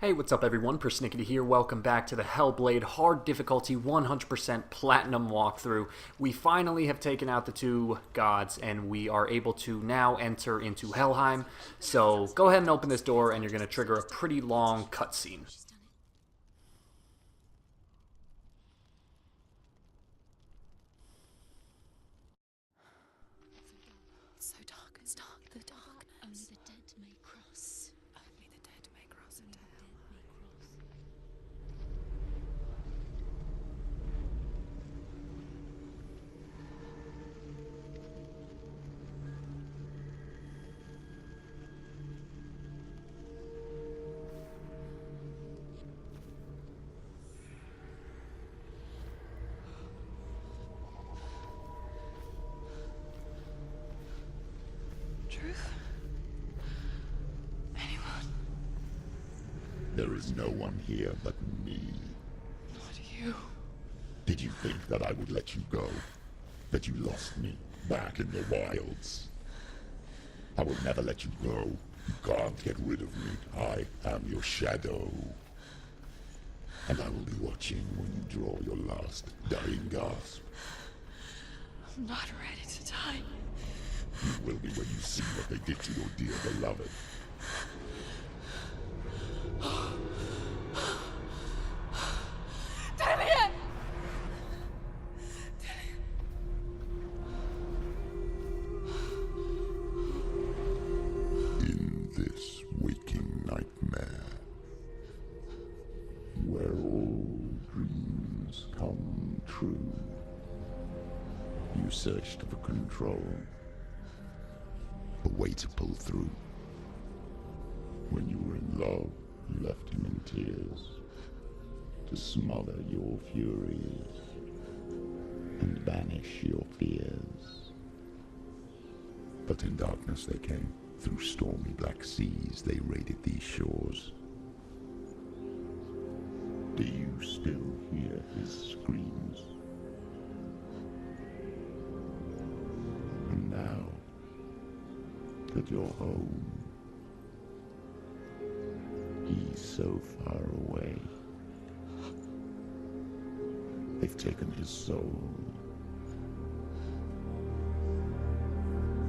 Hey, what's up everyone? PersNikity here. Welcome back to the Hellblade Hard Difficulty 100% Platinum walkthrough. We finally have taken out the two gods and we are able to now enter into Helheim. So go ahead and open this door and you're going to trigger a pretty long cutscene. So dark, it's dark, the dark. Only the dead may cross. Only the dead may cross into hell. Truth? Anyone? There is no one here but me. Not you. Did you think that I would let you go? That you lost me back in the wilds? I will never let you go. You can't get rid of me. I am your shadow. And I will be watching when you draw your last dying gasp. I'm not ready to die. You will be when you see what they did to your dear beloved. Damien! In this waking nightmare, where all dreams come true, you searched for control, a way to pull through. When you were in love, you left him in tears, to smother your furies and banish your fears. But in darkness they came. Through stormy black seas they raided these shores. Do you still hear his screams? And now that you're home, he's so far away. They've taken his soul.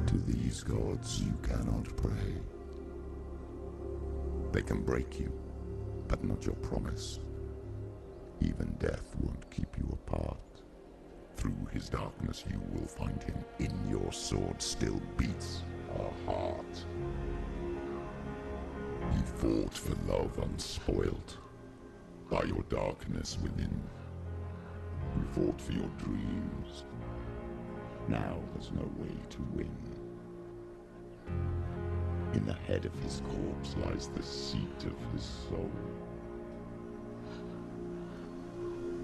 To these gods you cannot pray. They can break you, but not your promise. Even death won't keep you apart. Through his darkness you will find him. In your sword still beats a heart. You fought for love unspoilt by your darkness within. You fought for your dreams. Now there's no way to win. In the head of his corpse lies the seat of his soul.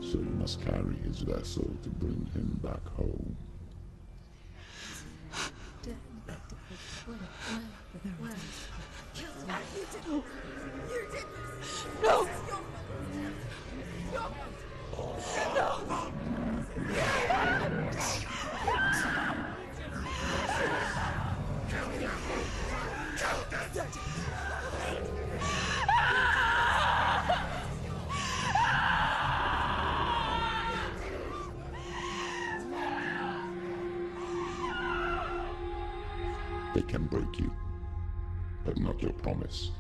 So you must carry his vessel to bring him back home. No! They can break you, but not your promise.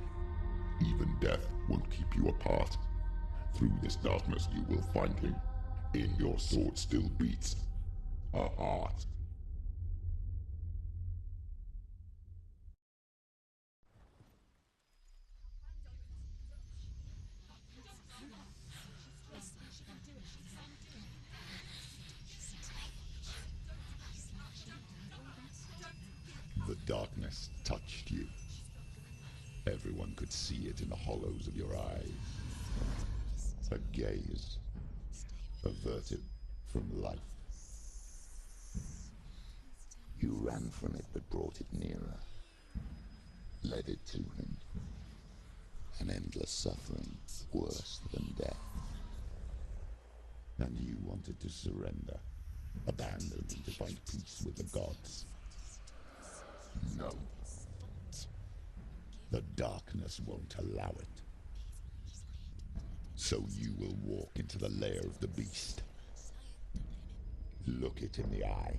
Even death won't keep you apart. Through this darkness you will find him. In your sword still beats a heart. The darkness touched you. Everyone could see it in the hollows of your eyes. A gaze averted from life. You ran from it but brought it nearer. Led it to him. An endless suffering, worse than death. And you wanted to surrender, abandon and to find peace with the gods. No. The darkness won't allow it. So you will walk into the lair of the beast. Look it in the eye,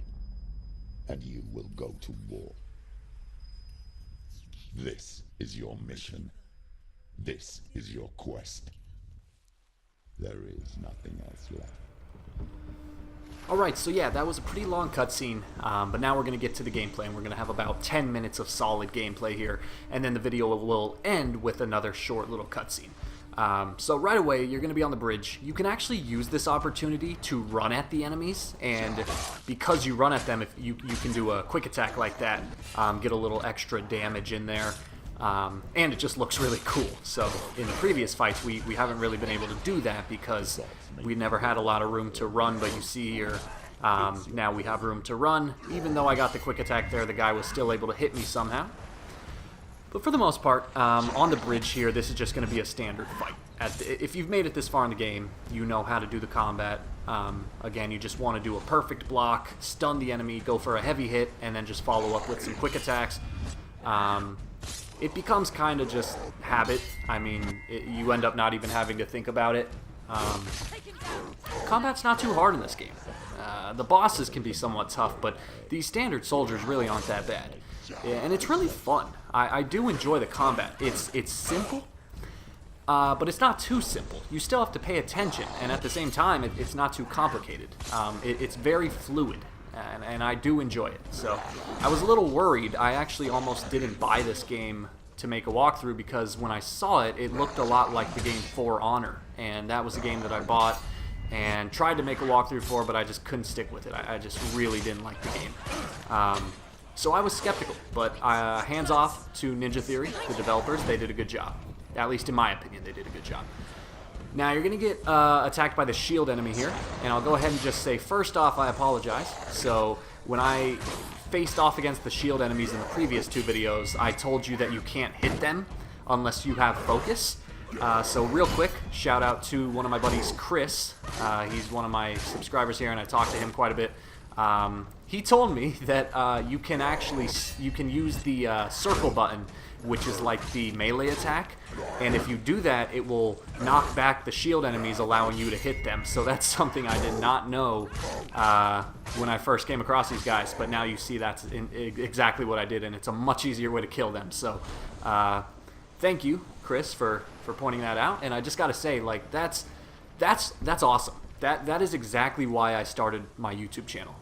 and you will go to war. This is your mission. This is your quest. There is nothing else left. Alright, so yeah, that was a pretty long cutscene, but now we're going to get to the gameplay, and we're going to have about 10 minutes of solid gameplay here, and then the video will end with another short little cutscene. So right away, you're going to be on the bridge. You can actually use this opportunity to run at the enemies, and because you run at them, if you can do a quick attack like that, get a little extra damage in there. And it just looks really cool. So in the previous fights, we haven't really been able to do that because we never had a lot of room to run, but you see here, now we have room to run. Even though I got the quick attack there, the guy was still able to hit me somehow. But for the most part, on the bridge here, this is just going to be a standard fight. If you've made it this far in the game, you know how to do the combat. Again, you just want to do a perfect block, stun the enemy, go for a heavy hit, and then just follow up with some quick attacks. It becomes kind of just habit. I mean, you end up not even having to think about it. Combat's not too hard in this game. The bosses can be somewhat tough, but these standard soldiers really aren't that bad. And it's really fun. I do enjoy the combat. It's simple, but it's not too simple. You still have to pay attention, and at the same time, it's not too complicated. It's very fluid. And I do enjoy it. So I was a little worried. I actually almost didn't buy this game to make a walkthrough because when I saw it, it looked a lot like the game For Honor. And that was a game that I bought and tried to make a walkthrough for, but I just couldn't stick with it. I just really didn't like the game. So I was skeptical, but hands off to Ninja Theory, the developers. They did a good job. At least in my opinion, they did a good job. Now, you're going to get attacked by the shield enemy here, and I'll go ahead and just say, first off, I apologize. So, when I faced off against the shield enemies in the previous two videos, I told you that you can't hit them unless you have focus. So, real quick, shout out to one of my buddies, Chris. He's one of my subscribers here, and I talked to him quite a bit. He told me that you can use the circle button, which is like the melee attack, and if you do that, it will knock back the shield enemies, allowing you to hit them. So that's something I did not know when I first came across these guys, but now you see that's exactly what I did, and it's a much easier way to kill them. So thank you, Chris, for pointing that out. And I just gotta say, like, that's awesome. That is exactly why I started my YouTube channel.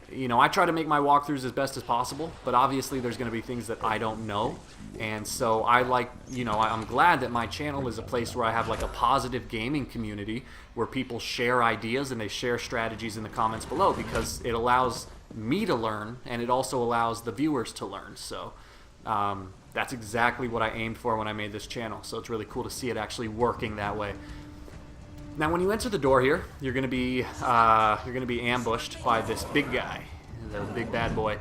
You know, I try to make my walkthroughs as best as possible, but obviously there's going to be things that I don't know, and so I'm glad that my channel is a place where I have like a positive gaming community where people share ideas and they share strategies in the comments below, because it allows me to learn and it also allows the viewers to learn. So that's exactly what I aimed for when I made this channel, so it's really cool to see it actually working that way. Now, when you enter the door here, you're going to be ambushed by this big guy, the big bad boy.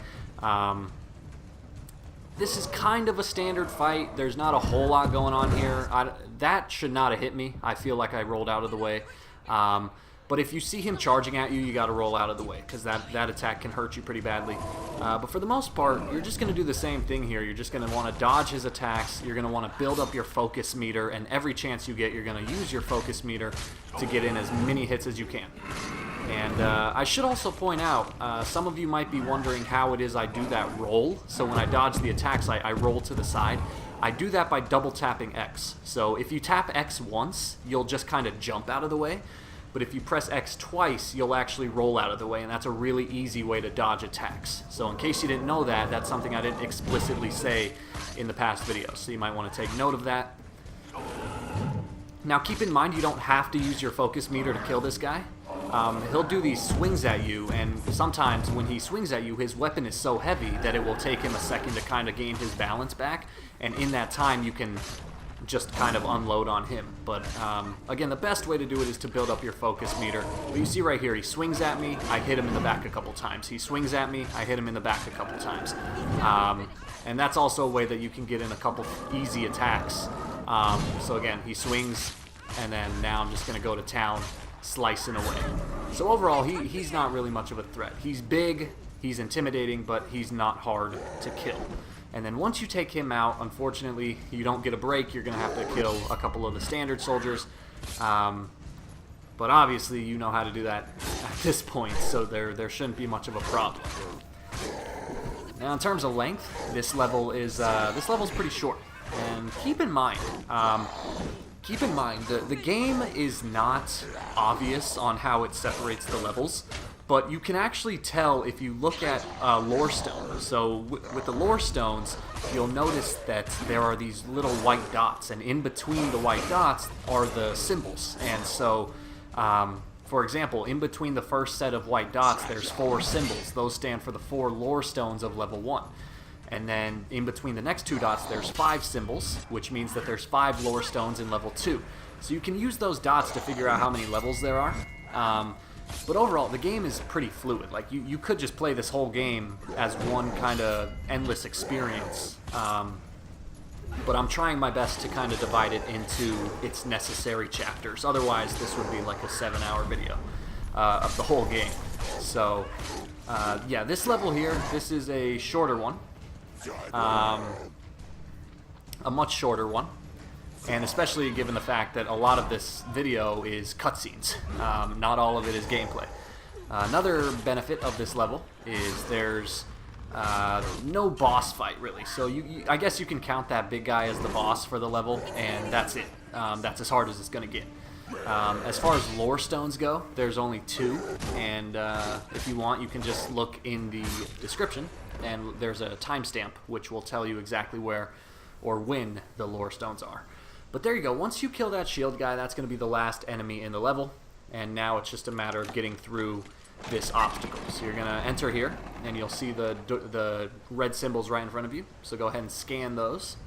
This is kind of a standard fight. There's not a whole lot going on here. That should not have hit me. I feel like I rolled out of the way. But if you see him charging at you, you got to roll out of the way, because that attack can hurt you pretty badly. But for the most part, you're just going to do the same thing here. You're just going to want to dodge his attacks. You're going to want to build up your focus meter, and every chance you get, you're going to use your focus meter to get in as many hits as you can. And I should also point out, some of you might be wondering how it is I do that roll. So when I dodge the attacks, I roll to the side. I do that by double tapping X. So if you tap X once, you'll just kind of jump out of the way. But if you press X twice, you'll actually roll out of the way, and that's a really easy way to dodge attacks. So in case you didn't know that, that's something I didn't explicitly say in the past videos, so you might want to take note of that. Now keep in mind, you don't have to use your focus meter to kill this guy. He'll do these swings at you, and sometimes when he swings at you, his weapon is so heavy that it will take him a second to kind of gain his balance back, and in that time you can just kind of unload on him. But again, the best way to do it is to build up your focus meter. But you see right here, he swings at me, I hit him in the back a couple times. He swings at me, I hit him in the back a couple times. And that's also a way that you can get in a couple easy attacks. So again, he swings, and then now I'm just going to go to town, slicing away. So overall, he's not really much of a threat. He's big, he's intimidating, but he's not hard to kill. And then once you take him out, unfortunately, you don't get a break. You're going to have to kill a couple of the standard soldiers. But obviously you know how to do that at this point, so there shouldn't be much of a problem. Now in terms of length, this level is pretty short. And keep in mind, the game is not obvious on how it separates the levels, but you can actually tell if you look at Lorestone. So with the Lorestones, you'll notice that there are these little white dots, and in between the white dots are the symbols. And so, for example, in between the first set of white dots, there's 4 symbols. Those stand for the 4 Lorestones of level 1. And then in between the next 2 dots, there's 5 symbols, which means that there's 5 Lorestones in level 2. So you can use those dots to figure out how many levels there are. But overall, the game is pretty fluid. Like, you could just play this whole game as one kind of endless experience. But I'm trying my best to kind of divide it into its necessary chapters. Otherwise, this would be like a 7-hour video of the whole game. So, yeah, this level here, this is a shorter one. A much shorter one. And especially given the fact that a lot of this video is cutscenes. Not all of it is gameplay. Another benefit of this level is there's no boss fight, really. So I guess you can count that big guy as the boss for the level, and that's it. That's as hard as it's going to get. As far as Lorestones go, there's only 2, and if you want, you can just look in the description, and there's a timestamp which will tell you exactly where or when the Lorestones are. But there you go. Once you kill that shield guy, that's going to be the last enemy in the level, and now it's just a matter of getting through this obstacle. So you're going to enter here, and you'll see the red symbols right in front of you. So go ahead and scan those.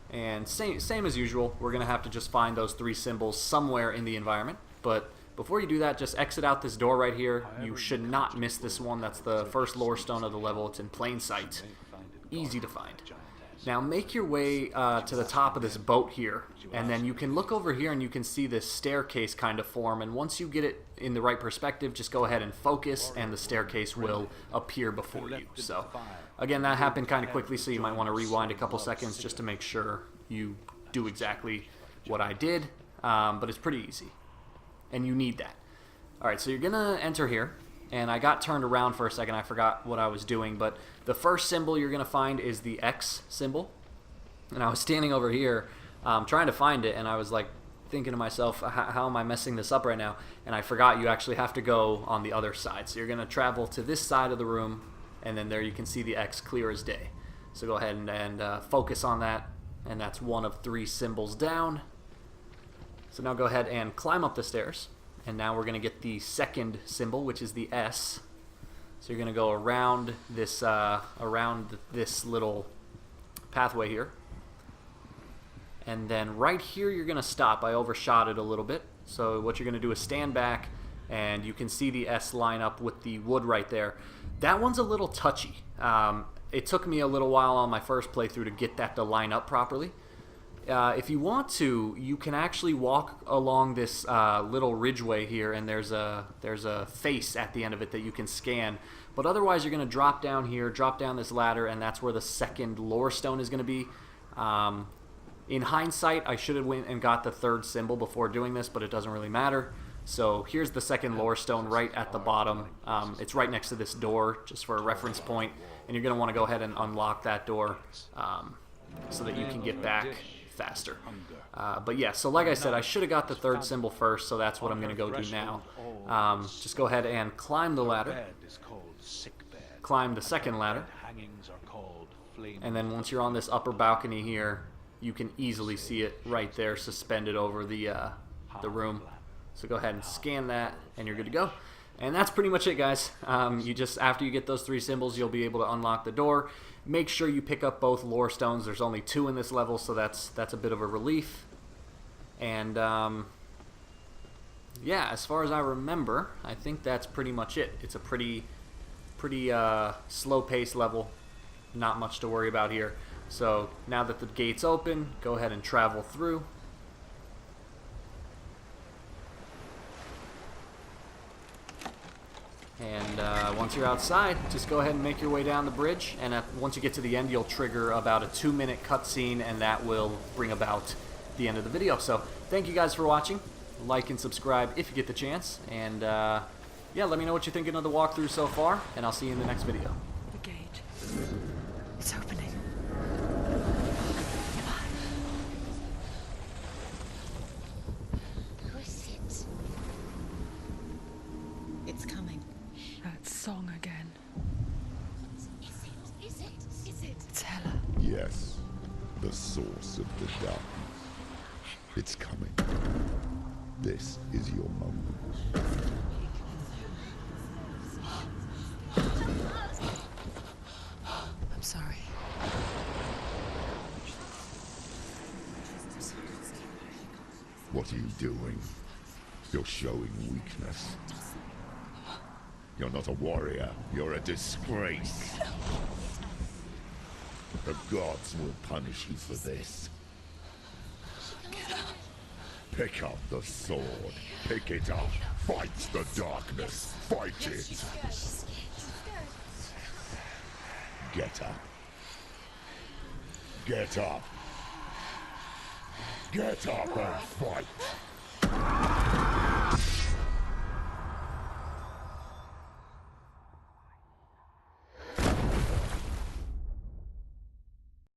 And same as usual, we're going to have to just find those 3 symbols somewhere in the environment. But before you do that, just exit out this door right here. You should not miss this one. That's the first Lorestone of the level. It's in plain sight. Easy to find. Now make your way to the top of this boat here, and then you can look over here and you can see this staircase kind of form, and once you get it in the right perspective, just go ahead and focus and the staircase will appear before you. So again, that happened kind of quickly, so you might want to rewind a couple seconds just to make sure you do exactly what I did, but it's pretty easy, and you need that. Alright, so you're gonna enter here. And I got turned around for a second. I forgot what I was doing. But the first symbol you're going to find is the X symbol. And I was standing over here trying to find it. And I was like thinking to myself, how am I messing this up right now? And I forgot you actually have to go on the other side. So you're going to travel to this side of the room. And then there you can see the X clear as day. So go ahead and focus on that. And that's one of 3 symbols down. So now go ahead and climb up the stairs. And now we're going to get the second symbol, which is the S. So you're going to go around this little pathway here. And then right here you're going to stop. I overshot it a little bit. So what you're going to do is stand back, and you can see the S line up with the wood right there. That one's a little touchy. It took me a little while on my first playthrough to get that to line up properly. If you want to, you can actually walk along this little ridgeway here, and there's a face at the end of it that you can scan. But otherwise, you're going to drop down here, drop down this ladder, and that's where the second Lorestone is going to be. In hindsight, I should have went and got the 3rd symbol before doing this, but it doesn't really matter. So here's the second Lorestone right at the bottom. It's right next to this door, just for a reference point, and you're going to want to go ahead and unlock that door so that you can get back faster. But yeah, so like I said, I should have got the 3rd symbol first, so that's what I'm going to go do now. Just go ahead and climb the ladder. Climb the second ladder. And then once you're on this upper balcony here, you can easily see it right there suspended over the room. So go ahead and scan that, and you're good to go. And that's pretty much it, guys. You just, after you get those 3 symbols, you'll be able to unlock the door. Make sure you pick up both Lorestones. There's only 2 in this level, so that's a bit of a relief. And yeah, as far as I remember, I think that's pretty much it. It's a pretty slow-paced level. Not much to worry about here. So now that the gate's open, go ahead and travel through. And once you're outside, just go ahead and make your way down the bridge. And once you get to the end, you'll trigger about a 2-minute cutscene, and that will bring about the end of the video. So thank you guys for watching. Like and subscribe if you get the chance. And yeah, let me know what you're thinking of the walkthrough so far, and I'll see you in the next video. The gate. It's opening. Who is it? It's coming. That song again. Is it? Is it? Is it? It's Hella. Yes, the source of the darkness. It's coming. This is your moment. I'm sorry. What are you doing? You're showing weakness. You're not a warrior. You're a disgrace. The gods will punish you for this. Pick up the sword. Pick it up. Fight the darkness. Fight it. Get up. Get up. Get up and fight.